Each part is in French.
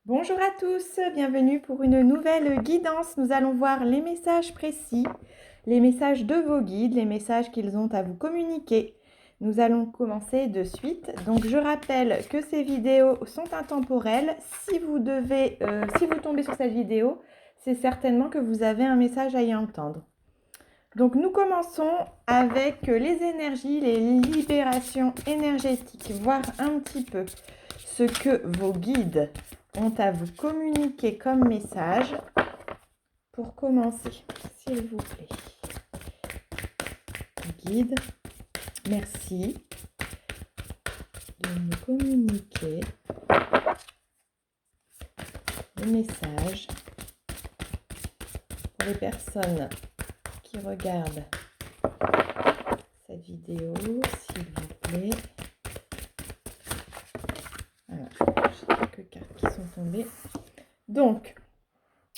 Bonjour à tous, bienvenue pour une nouvelle guidance. Nous allons voir les messages précis, les messages de vos guides, les messages qu'ils ont à vous communiquer. Nous allons commencer de suite. Donc je rappelle que ces vidéos sont intemporelles. Si vous tombez sur cette vidéo, c'est certainement que vous avez un message à y entendre. Donc nous commençons avec les énergies, les libérations énergétiques, voir un petit peu ce que vos guides ont à vous communiquer comme message. Pour commencer, s'il vous plaît. Guide, merci de me communiquer le message pour les personnes qui regardent cette vidéo, s'il vous plaît. Voilà, j'ai quelques cartes qui sont tombées. Donc,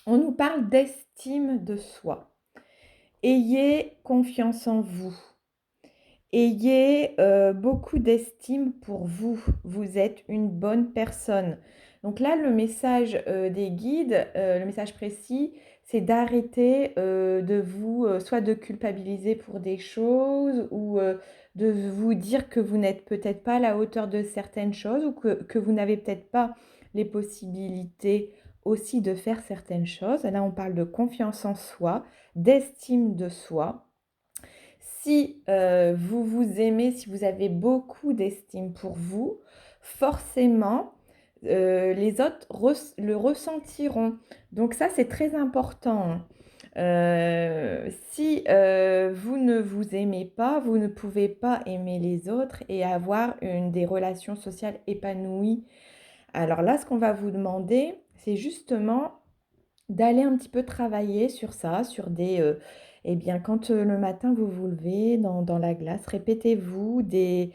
on nous parle d'estime de soi. Ayez confiance en vous. Ayez beaucoup d'estime pour vous. Vous êtes une bonne personne. Donc là, le message des guides, le message précis, c'est d'arrêter de vous, soit de culpabiliser pour des choses ou de vous dire que vous n'êtes peut-être pas à la hauteur de certaines choses ou que vous n'avez peut-être pas les possibilités aussi de faire certaines choses. Là, on parle de confiance en soi, d'estime de soi. Si vous vous aimez, si vous avez beaucoup d'estime pour vous, forcément, les autres le ressentiront. Donc ça, c'est très important. Si vous ne vous aimez pas, vous ne pouvez pas aimer les autres et avoir des relations sociales épanouies. Alors là, ce qu'on va vous demander, c'est justement d'aller un petit peu travailler sur ça, sur eh bien, quand le matin vous vous levez dans la glace, répétez-vous des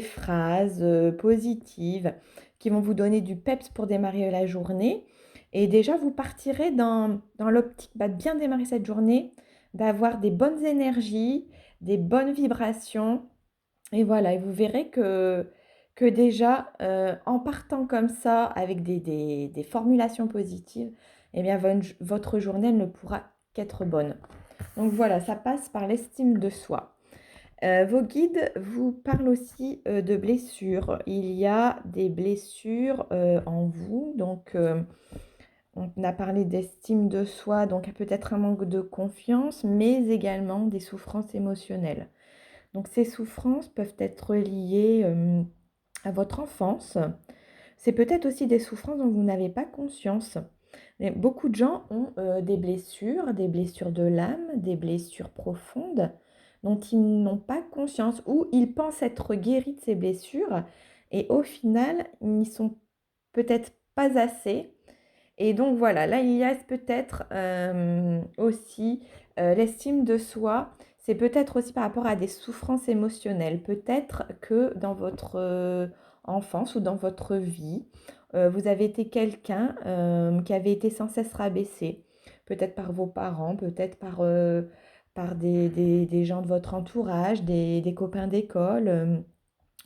phrases positives qui vont vous donner du peps pour démarrer la journée. Et déjà, vous partirez dans l'optique de bien démarrer cette journée, d'avoir des bonnes énergies, des bonnes vibrations. Et voilà, et vous verrez que déjà, en partant comme ça, avec des formulations positives, eh bien, votre journée elle ne pourra qu'être bonne. Donc voilà, ça passe par l'estime de soi. Vos guides vous parlent aussi de blessures. Il y a des blessures en vous. Donc, on a parlé d'estime de soi, donc peut-être un manque de confiance, mais également des souffrances émotionnelles. Donc ces souffrances peuvent être liées à votre enfance. C'est peut-être aussi des souffrances dont vous n'avez pas conscience. Mais beaucoup de gens ont des blessures de l'âme, des blessures profondes dont ils n'ont pas conscience ou ils pensent être guéris de ces blessures et au final, ils n'y sont peut-être pas assez. Et donc voilà, là il y a peut-être aussi l'estime de soi, c'est peut-être aussi par rapport à des souffrances émotionnelles. Peut-être que dans votre enfance ou dans votre vie, vous avez été quelqu'un qui avait été sans cesse rabaissé, peut-être par vos parents, peut-être par des gens de votre entourage, des copains d'école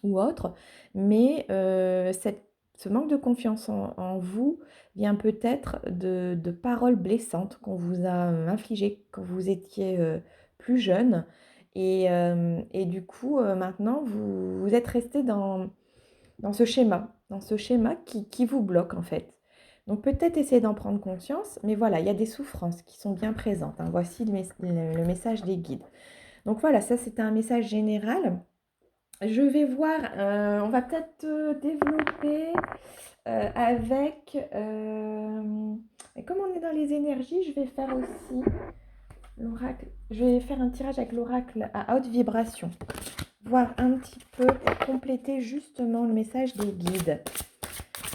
ou autres. Mais ce manque de confiance en vous vient peut-être de paroles blessantes qu'on vous a infligées quand vous étiez plus jeune. Et du coup, maintenant, vous êtes resté dans ce schéma qui vous bloque en fait. Donc peut-être essayer d'en prendre conscience, mais voilà, il y a des souffrances qui sont bien présentes, hein. Voici le message des guides. Donc voilà, ça c'était un message général. Je vais voir, on va peut-être développer avec... et comme on est dans les énergies, je vais faire aussi l'oracle. Je vais faire un tirage avec l'oracle à haute vibration. Voir un petit peu pour compléter justement le message des guides.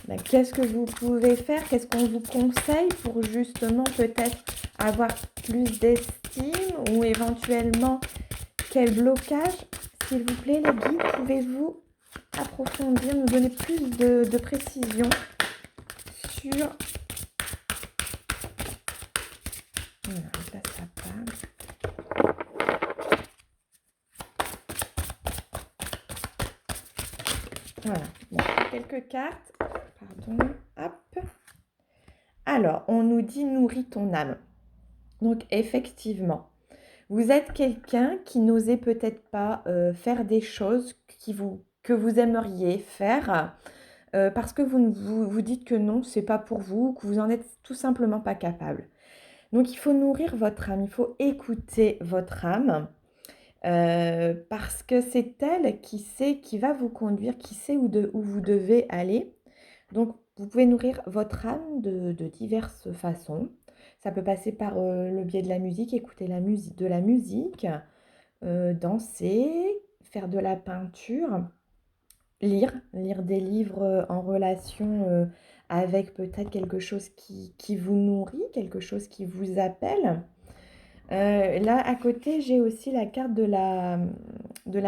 Ben, qu'est-ce que vous pouvez faire? Qu'est-ce qu'on vous conseille pour justement peut-être avoir plus d'estime ou éventuellement quel blocage? S'il vous plaît, les guides, pouvez-vous approfondir, nous donner plus de précision sur... Voilà, là ça part. Voilà, bon, quelques cartes. Pardon, hop. Alors, on nous dit nourris ton âme. Donc, effectivement, vous êtes quelqu'un qui n'osait peut-être pas faire des choses que vous aimeriez faire parce que vous dites que non, c'est pas pour vous, que vous en êtes tout simplement pas capable. Donc, il faut nourrir votre âme, il faut écouter votre âme parce que c'est elle qui sait, qui va vous conduire, qui sait où vous devez aller. Donc, vous pouvez nourrir votre âme de diverses façons. Ça peut passer par le biais de la musique, écouter de la musique, danser, faire de la peinture, lire des livres en relation avec peut-être quelque chose qui vous nourrit, quelque chose qui vous appelle. Là, à côté, j'ai aussi la carte de la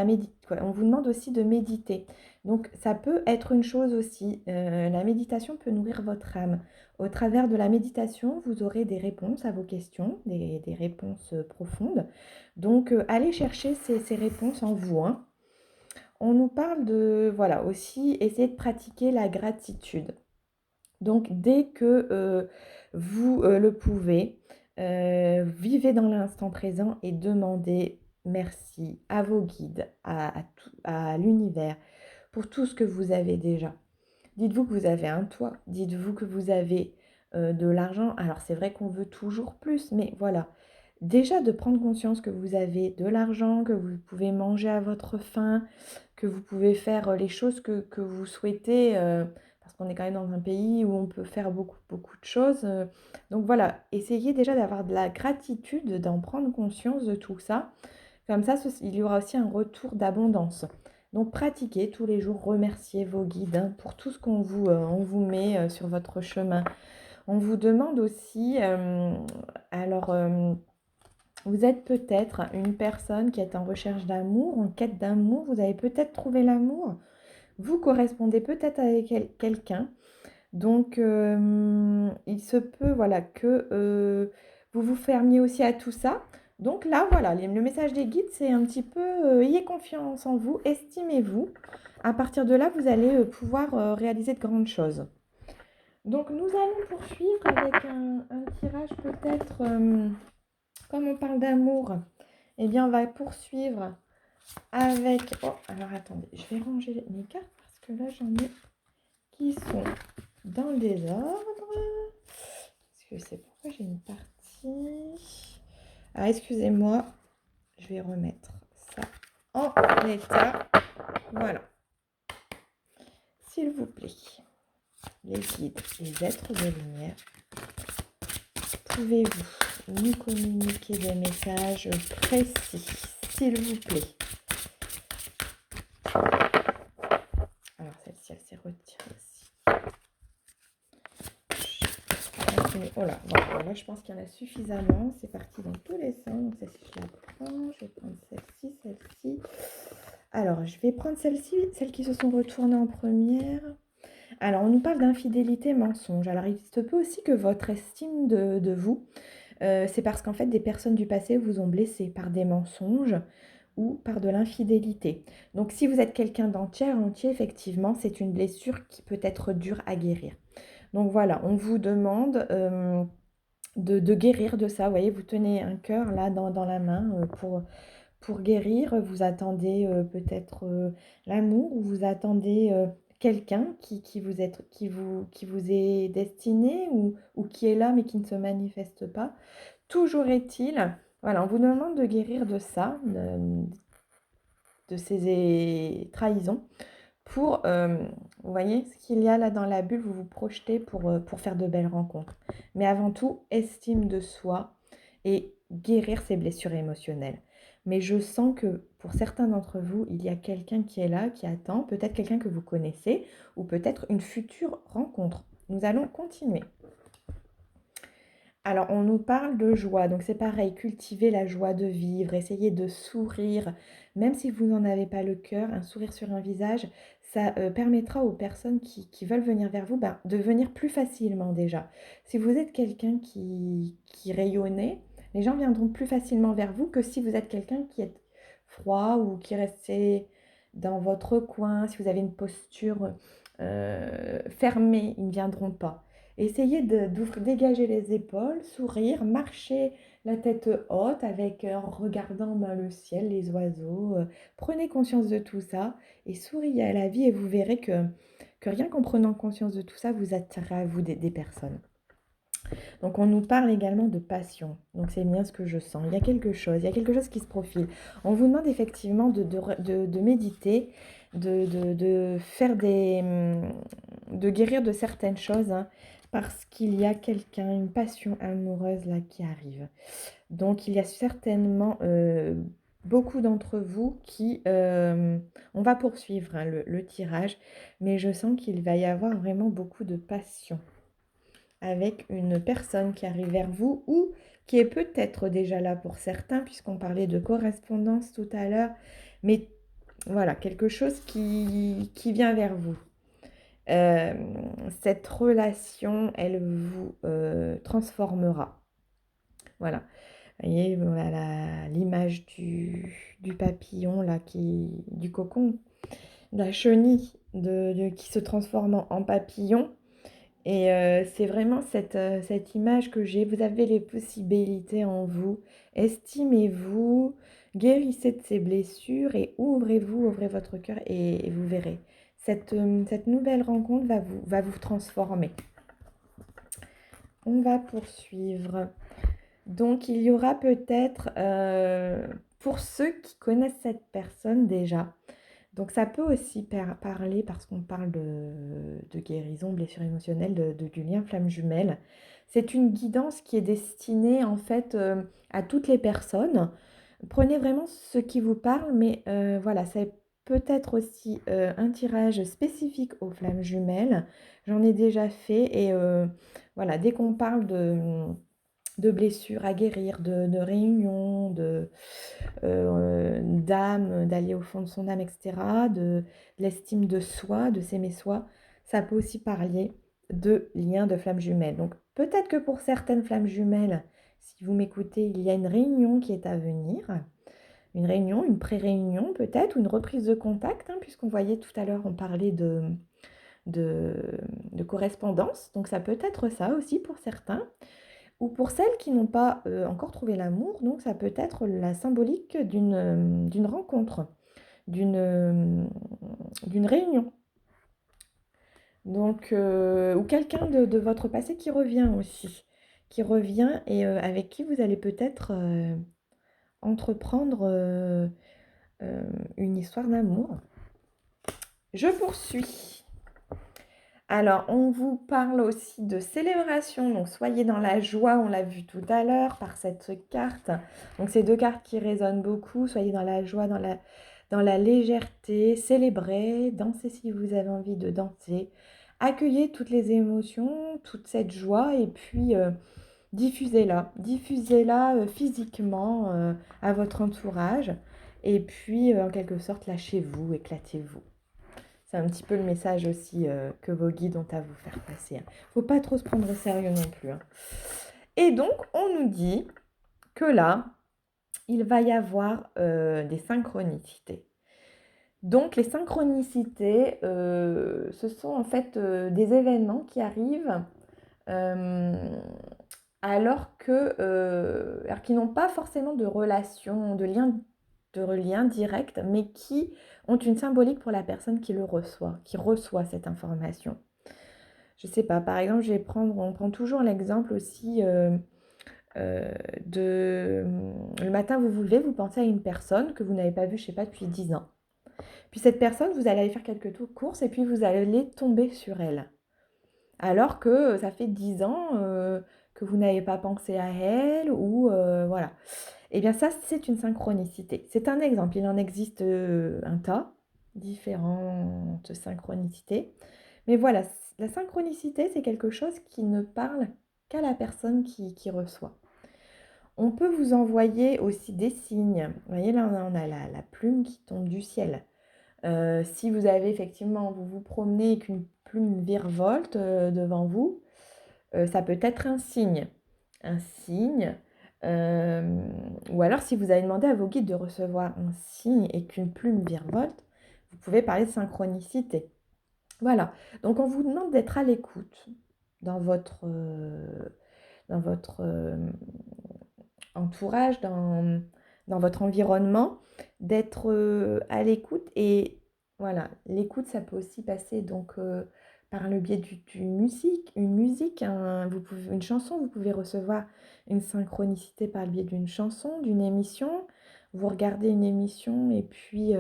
méditation. On vous demande aussi de méditer. Donc, ça peut être une chose aussi. La méditation peut nourrir votre âme. Au travers de la méditation, vous aurez des réponses à vos questions, des réponses profondes. Donc, allez chercher ces réponses en vous, hein. On nous parle de, voilà, aussi essayer de pratiquer la gratitude. Donc, dès que vous le pouvez, vivez dans l'instant présent et demandez merci à vos guides, à l'univers, pour tout ce que vous avez déjà. Dites-vous que vous avez un toit, dites-vous que vous avez de l'argent. Alors, c'est vrai qu'on veut toujours plus, mais voilà. Déjà, de prendre conscience que vous avez de l'argent, que vous pouvez manger à votre faim, que vous pouvez faire les choses que vous souhaitez, parce qu'on est quand même dans un pays où on peut faire beaucoup, beaucoup de choses. Donc voilà, essayez déjà d'avoir de la gratitude, d'en prendre conscience de tout ça. Comme ça, il y aura aussi un retour d'abondance. Donc pratiquez tous les jours, remerciez vos guides hein, pour tout ce on vous met sur votre chemin. On vous demande aussi, alors vous êtes peut-être une personne qui est en recherche d'amour, en quête d'amour, vous avez peut-être trouvé l'amour, vous correspondez peut-être avec quelqu'un. Donc il se peut voilà, que vous vous fermiez aussi à tout ça. Donc là, voilà, le message des guides, c'est un petit peu, ayez confiance en vous, estimez-vous. À partir de là, vous allez pouvoir réaliser de grandes choses. Donc nous allons poursuivre avec un tirage peut-être, comme on parle d'amour, eh bien on va poursuivre avec... Oh, alors attendez, je vais ranger mes cartes parce que là j'en ai qui sont dans le désordre. Est-ce que c'est pourquoi j'ai une partie... Ah, excusez-moi, je vais remettre ça en état. Voilà. S'il vous plaît, les guides, les êtres de lumière, pouvez-vous nous communiquer des messages précis, s'il vous plaît? Alors, celle-ci, elle s'est retirée aussi. Oh là, bon, là, je pense qu'il y en a suffisamment. C'est parti dans tous les sens. Donc, celle-ci, je la prends. Je vais prendre celle-ci, celle-ci. Alors, je vais prendre celle-ci, celles qui se sont retournées en première. Alors, on nous parle d'infidélité, mensonge. Alors, il se peut aussi que votre estime de vous, c'est parce qu'en fait, des personnes du passé vous ont blessé par des mensonges ou par de l'infidélité. Donc, si vous êtes quelqu'un d'entier, effectivement, c'est une blessure qui peut être dure à guérir. Donc voilà, on vous demande de guérir de ça. Vous voyez, vous tenez un cœur là dans la main pour guérir. Vous attendez peut-être l'amour ou vous attendez quelqu'un qui vous est destiné ou qui est là mais qui ne se manifeste pas. Toujours est-il, voilà, on vous demande de guérir de ça, de ces trahisons. Pour, vous voyez, ce qu'il y a là dans la bulle, vous vous projetez pour faire de belles rencontres. Mais avant tout, estime de soi et guérir ses blessures émotionnelles. Mais je sens que pour certains d'entre vous, il y a quelqu'un qui est là, qui attend, peut-être quelqu'un que vous connaissez, ou peut-être une future rencontre. Nous allons continuer. Alors, on nous parle de joie, donc c'est pareil, cultiver la joie de vivre, essayer de sourire, même si vous n'en avez pas le cœur, un sourire sur un visage, ça permettra aux personnes qui veulent venir vers vous de venir plus facilement déjà. Si vous êtes quelqu'un qui rayonnait, les gens viendront plus facilement vers vous que si vous êtes quelqu'un qui est froid ou qui restait dans votre coin, si vous avez une posture fermée, ils ne viendront pas. Essayez dégager les épaules, sourire, marcher la tête haute avec, en regardant le ciel, les oiseaux. Prenez conscience de tout ça et souriez à la vie et vous verrez que rien qu'en prenant conscience de tout ça, vous attirez à vous des personnes. Donc on nous parle également de passion. Donc c'est bien ce que je sens. Il y a quelque chose qui se profile. On vous demande effectivement de méditer, de faire de guérir de certaines choses, hein, parce qu'il y a quelqu'un, une passion amoureuse là qui arrive. Donc il y a certainement beaucoup d'entre vous qui... on va poursuivre, hein, le tirage, mais je sens qu'il va y avoir vraiment beaucoup de passion avec une personne qui arrive vers vous ou qui est peut-être déjà là pour certains, puisqu'on parlait de correspondance tout à l'heure, mais voilà, quelque chose qui vient vers vous. Euh, cette relation, elle vous transformera. Voilà. Vous voyez, voilà l'image du papillon, là, du cocon, de la chenille qui se transforme en papillon. Et c'est vraiment cette image que j'ai. Vous avez les possibilités en vous. Estimez-vous, guérissez de ces blessures et ouvrez-vous, ouvrez votre cœur et vous verrez. Cette nouvelle rencontre va vous transformer. On va poursuivre. Donc, il y aura peut-être, pour ceux qui connaissent cette personne déjà, donc ça peut aussi parler, parce qu'on parle de guérison, blessure émotionnelle, du lien flamme jumelle. C'est une guidance qui est destinée en fait à toutes les personnes. Prenez vraiment ce qui vous parle, mais voilà, c'est peut-être aussi un tirage spécifique aux flammes jumelles. J'en ai déjà fait et voilà, dès qu'on parle de blessures à guérir, de réunions, d'âme, d'aller au fond de son âme, etc., de l'estime de soi, de s'aimer soi, ça peut aussi parler de liens de flammes jumelles. Donc peut-être que pour certaines flammes jumelles, si vous m'écoutez, il y a une réunion qui est à venir, une réunion, une pré-réunion peut-être, ou une reprise de contact, hein, puisqu'on voyait tout à l'heure, on parlait de, de correspondance, donc ça peut être ça aussi pour certains. Ou pour celles qui n'ont pas encore trouvé l'amour, donc ça peut être la symbolique d'une rencontre, d'une réunion. Donc, ou quelqu'un de votre passé qui revient aussi, qui revient et avec qui vous allez peut-être entreprendre une histoire d'amour. Je poursuis. Alors, on vous parle aussi de célébration, donc soyez dans la joie, on l'a vu tout à l'heure par cette carte. Donc, ces deux cartes qui résonnent beaucoup, soyez dans la joie, dans la légèreté, célébrez, dansez si vous avez envie de danser, accueillez toutes les émotions, toute cette joie et puis diffusez-la physiquement à votre entourage et puis en quelque sorte lâchez-vous, éclatez-vous. C'est un petit peu le message aussi que vos guides ont à vous faire passer, hein. Faut pas trop se prendre au sérieux non plus, hein. Et donc, on nous dit que là, il va y avoir des synchronicités. Donc, les synchronicités, ce sont en fait des événements qui arrivent alors qu'ils n'ont pas forcément de relation, de lien direct, mais qui ont une symbolique pour la personne qui reçoit cette information. Je sais pas, par exemple, on prend toujours l'exemple aussi le matin, vous vous levez, vous pensez à une personne que vous n'avez pas vue, je sais pas, depuis 10 ans. Puis cette personne, vous allez aller faire quelques courses et puis vous allez tomber sur elle. Alors que ça fait 10 ans que vous n'avez pas pensé à elle ou voilà. Eh bien ça, c'est une synchronicité. C'est un exemple, il en existe un tas, différentes synchronicités. Mais voilà, la synchronicité, c'est quelque chose qui ne parle qu'à la personne qui reçoit. On peut vous envoyer aussi des signes. Vous voyez, là, on a la plume qui tombe du ciel. Si vous avez effectivement, vous vous promenez et qu'une plume virevolte devant vous, ça peut être un signe. Un signe. Ou alors, si vous avez demandé à vos guides de recevoir un signe et qu'une plume virevolte, vous pouvez parler de synchronicité. Voilà. Donc, on vous demande d'être à l'écoute. dans votre entourage, dans votre environnement, d'être à l'écoute. Et voilà, l'écoute, ça peut aussi passer donc par le biais d'une musique, une chanson. Vous pouvez recevoir une synchronicité par le biais d'une chanson, d'une émission. Vous regardez une émission et puis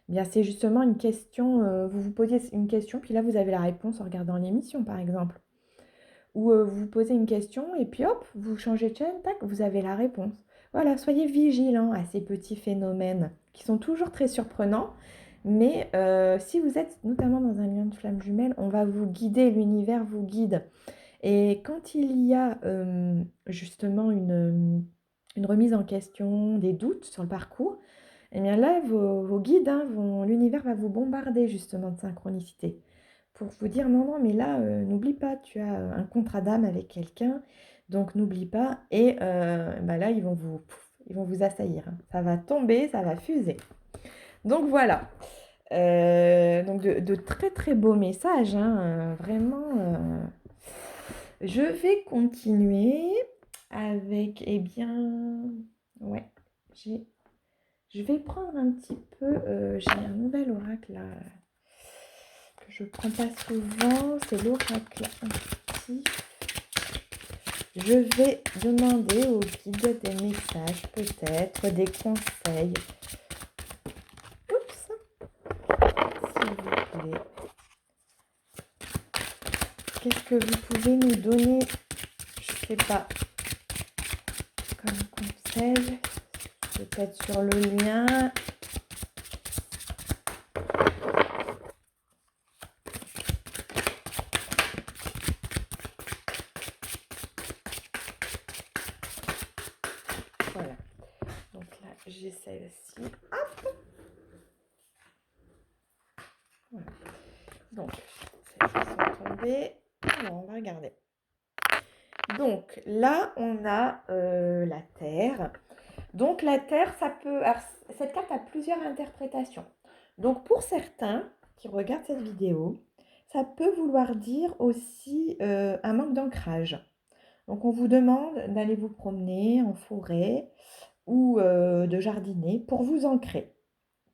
bien, c'est justement une question, vous vous posiez une question, puis là vous avez la réponse en regardant l'émission par exemple. Ou vous posez une question et puis hop, vous changez de chaîne, tac, vous avez la réponse. Voilà, soyez vigilants à ces petits phénomènes qui sont toujours très surprenants. Mais si vous êtes notamment dans un lien de flamme jumelle, on va vous guider, l'univers vous guide. Et quand il y a justement une remise en question, des doutes sur le parcours, eh bien là, vos guides, hein, l'univers va vous bombarder justement de synchronicité pour vous dire non, non, mais là, n'oublie pas, tu as un contrat d'âme avec quelqu'un, donc n'oublie pas. Et bah là, ils vont vous assaillir, hein. Ça va tomber, ça va fuser. Donc voilà. Donc de très très beaux messages, hein, vraiment. Je vais continuer avec, eh bien, ouais, je vais prendre un petit peu, j'ai un nouvel oracle là que je prends pas souvent, c'est l'oracle intuitif. Je vais demander au guide des messages, peut-être des conseils. Oups, s'il vous plaît. Qu'est-ce que vous pouvez nous donner, je sais pas, comme conseil? Peut-être sur le lien. Voilà. Donc là, j'ai celle-ci. Hop. Voilà. Donc, celles-ci sont tombées. Alors, on va regarder. Donc là, on a la Terre. Donc la Terre, ça peut... Alors, cette carte a plusieurs interprétations. Donc pour certains qui regardent cette vidéo, ça peut vouloir dire aussi un manque d'ancrage. Donc on vous demande d'aller vous promener en forêt ou de jardiner pour vous ancrer,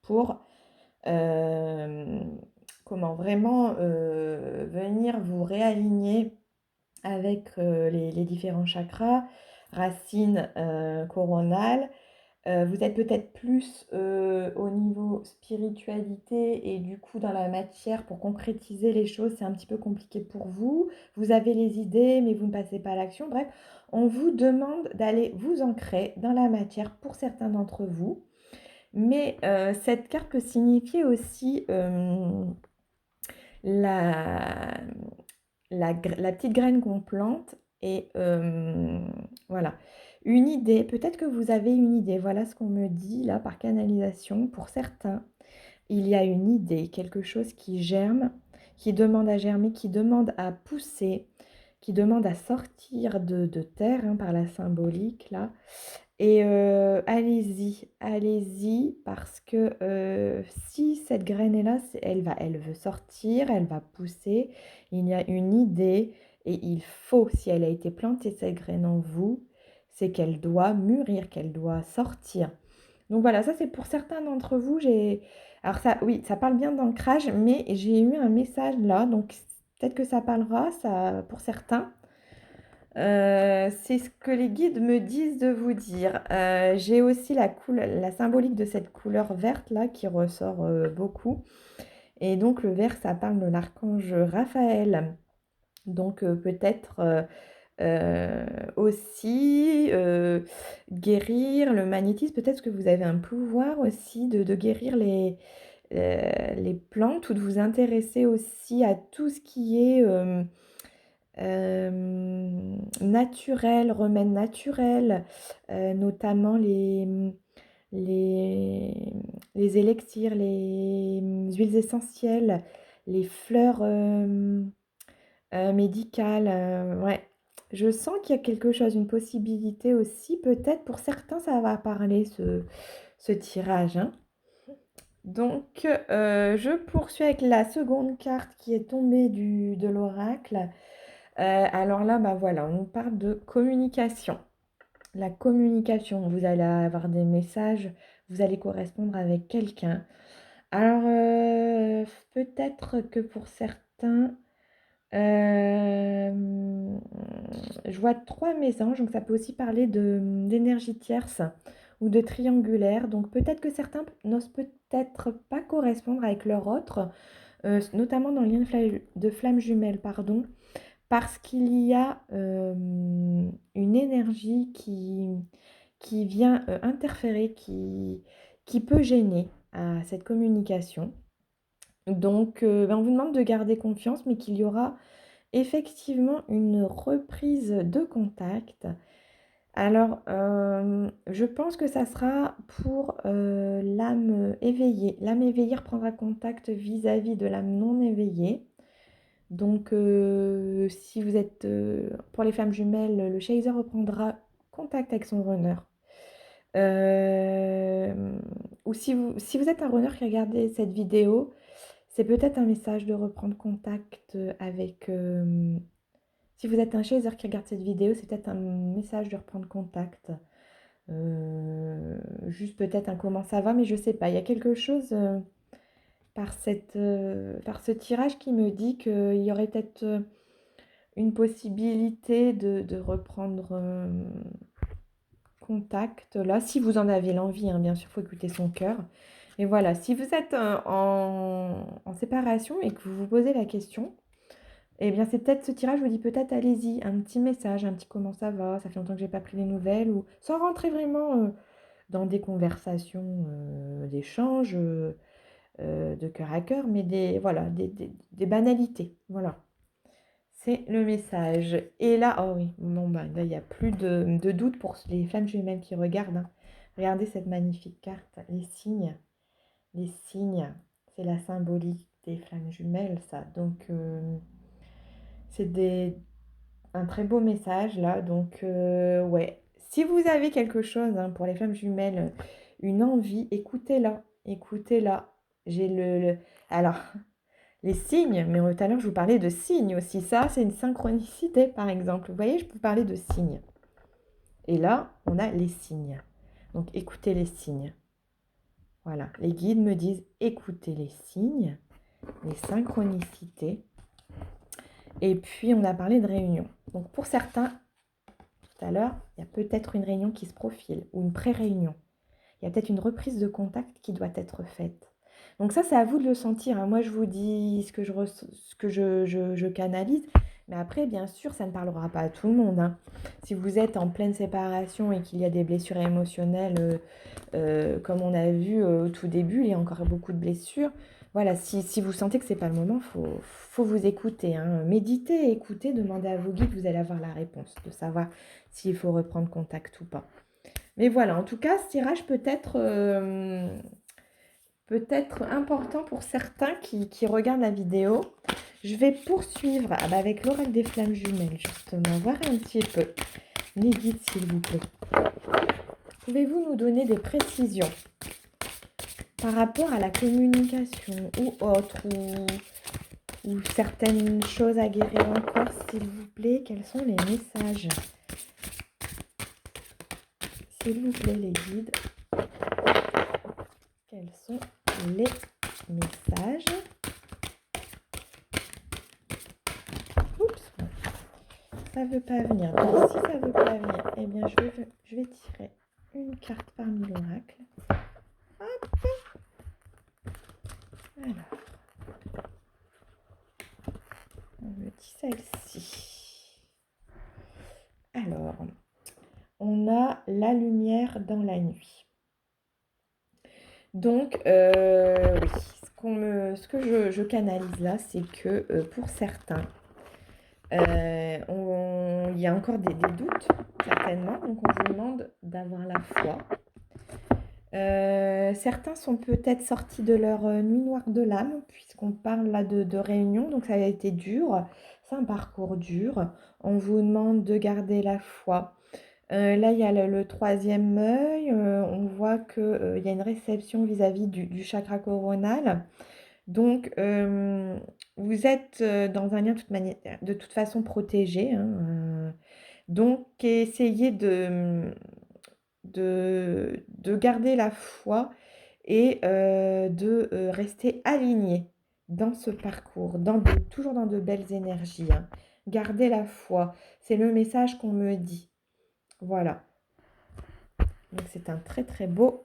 pour comment vraiment venir vous réaligner avec les différents chakras, racines coronales. Vous êtes peut-être plus au niveau spiritualité et du coup dans la matière pour concrétiser les choses, c'est un petit peu compliqué pour vous. Vous avez les idées mais vous ne passez pas à l'action. Bref, on vous demande d'aller vous ancrer dans la matière pour certains d'entre vous. Mais cette carte peut signifier aussi la, la petite graine qu'on plante et voilà. Une idée, peut-être que vous avez une idée, voilà ce qu'on me dit là par canalisation. Pour certains, il y a une idée, quelque chose qui germe, qui demande à germer, qui demande à pousser, qui demande à sortir de terre hein, par la symbolique là. Et allez-y, allez-y parce que si cette graine est là, elle veut sortir, elle va pousser. Il y a une idée et il faut, si elle a été plantée cette graine en vous, c'est qu'elle doit mûrir, qu'elle doit sortir. Donc voilà, ça c'est pour certains d'entre vous. Alors ça, oui, ça parle bien d'ancrage, mais j'ai eu un message là, donc peut-être que ça parlera, ça pour certains. C'est ce que les guides me disent de vous dire. J'ai aussi la symbolique de cette couleur verte là qui ressort beaucoup. Et donc le vert, ça parle de l'archange Raphaël. Donc peut-être aussi guérir le magnétisme. Peut-être que vous avez un pouvoir aussi de guérir les plantes ou de vous intéresser aussi à tout ce qui est naturel, remèdes naturels, notamment les, les élixirs, les huiles essentielles, les fleurs médicales. Ouais. Je sens qu'il y a quelque chose, une possibilité aussi. Peut-être pour certains, ça va parler ce tirage, hein. Donc, je poursuis avec la seconde carte qui est tombée de l'oracle. Alors là, bah voilà, on nous parle de communication. La communication, vous allez avoir des messages, vous allez correspondre avec quelqu'un. Alors, peut-être que pour certains, hem, je vois 3 mésanges, donc ça peut aussi parler d'énergie tierce ou de triangulaire. Donc peut-être que certains n'osent peut-être pas correspondre avec leur autre, notamment dans le lien de flamme jumelle, pardon, parce qu'il y a, une énergie qui vient, interférer, qui peut gêner à cette communication. Donc, on vous demande de garder confiance, mais qu'il y aura effectivement une reprise de contact. Alors, je pense que ça sera pour, l'âme éveillée. L'âme éveillée reprendra contact vis-à-vis de l'âme non éveillée. Donc, si vous êtes, pour les flammes jumelles, le chaser reprendra contact avec son runner. Hem, ou si vous êtes un runner qui regardez cette vidéo, c'est peut-être un message de reprendre contact, avec, si vous êtes un chaser qui regarde cette vidéo, c'est peut-être un message de reprendre contact. Juste peut-être un comment ça va, mais je sais pas. Il y a quelque chose, par ce tirage qui me dit qu'il y aurait peut-être, une possibilité de reprendre, contact là, si vous en avez l'envie, hein, bien sûr, il faut écouter son cœur. Et voilà, si vous êtes, en séparation et que vous vous posez la question, eh bien, c'est peut-être ce tirage vous dit peut-être allez-y, un petit message, un petit comment ça fait longtemps que j'ai pas pris des nouvelles, ou sans rentrer vraiment, dans des conversations, d'échanges, de cœur à cœur, mais des voilà, des banalités, voilà. C'est le message. Et là, oh oui, bon bah là, il n'y a plus de doute pour les flammes jumelles qui regardent, hein. Regardez cette magnifique carte, les signes. Les signes, c'est la symbolique des flammes jumelles, ça. Donc, c'est un très beau message là. Donc, ouais. Si vous avez quelque chose, hein, pour les flammes jumelles, une envie, écoutez-la. Écoutez-la. J'ai Alors, les signes, mais tout à l'heure je vous parlais de signes aussi. Ça, c'est une synchronicité par exemple. Vous voyez, je peux parler de signes. Et là, on a les signes. Donc, écoutez les signes. Voilà, les guides me disent écoutez les signes, les synchronicités. Et puis, on a parlé de réunion. Donc, pour certains, tout à l'heure, il y a peut-être une réunion qui se profile ou une pré-réunion. Il y a peut-être une reprise de contact qui doit être faite. Donc ça, c'est à vous de le sentir, hein. Moi, je vous dis ce que je canalise. Mais après, bien sûr, ça ne parlera pas à tout le monde, hein. Si vous êtes en pleine séparation et qu'il y a des blessures émotionnelles, comme on a vu au tout début, il y a encore beaucoup de blessures. Voilà, si vous sentez que c'est pas le moment, faut vous écouter, hein. Méditez, écoutez, demandez à vos guides, vous allez avoir la réponse, de savoir s'il faut reprendre contact ou pas. Mais voilà, en tout cas, ce tirage peut être important pour certains qui regardent la vidéo. Je vais poursuivre avec l'oracle des flammes jumelles, justement, voir un petit peu les guides, s'il vous plaît. Pouvez-vous nous donner des précisions par rapport à la communication ou autre, ou certaines choses à guérir encore, s'il vous plaît? Quels sont les messages? S'il vous plaît, les guides, quels sont les messages? Oups, ça veut pas venir. Donc, si ça veut pas venir, eh bien, je vais tirer une carte parmi l'oracle. Hop. Alors, on me dit celle-ci. Alors, on a la lumière dans la nuit. Donc, oui, ce que je canalise là, c'est que pour certains, il y a encore des doutes, certainement. Donc, on vous demande d'avoir la foi. Certains sont peut-être sortis de leur nuit noire de l'âme, puisqu'on parle là de réunion. Donc, ça a été dur. C'est un parcours dur. On vous demande de garder la foi. Là, il y a le troisième œil. On voit qu'il y a une réception vis-à-vis du chakra coronal. Donc, vous êtes, dans un lien de toute façon protégé, hein, donc essayez de garder la foi et de, rester aligné dans ce parcours, toujours dans de belles énergies, hein. Gardez la foi, c'est le message qu'on me dit. Voilà. Donc c'est un très, très beau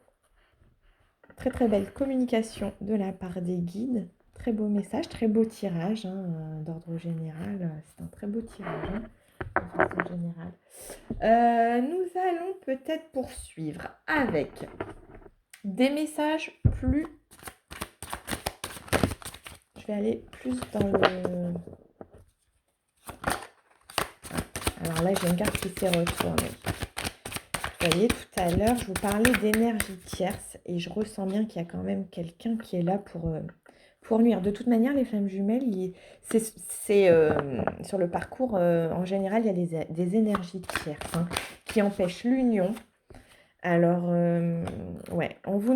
très, très belle communication de la part des guides. Très beau message, très beau tirage, hein, d'ordre général. C'est un très beau tirage, hein, de façon générale. Nous allons peut-être poursuivre avec des messages plus... Je vais aller plus dans le... Alors là, j'ai une carte qui s'est retournée. Vous voyez, tout à l'heure, je vous parlais d'énergie tierce et je ressens bien qu'il y a quand même quelqu'un qui est là pour nuire. De toute manière, les flammes jumelles, sur le parcours, en général, il y a des énergies tierces, hein, qui empêchent l'union. Alors, ouais, on vous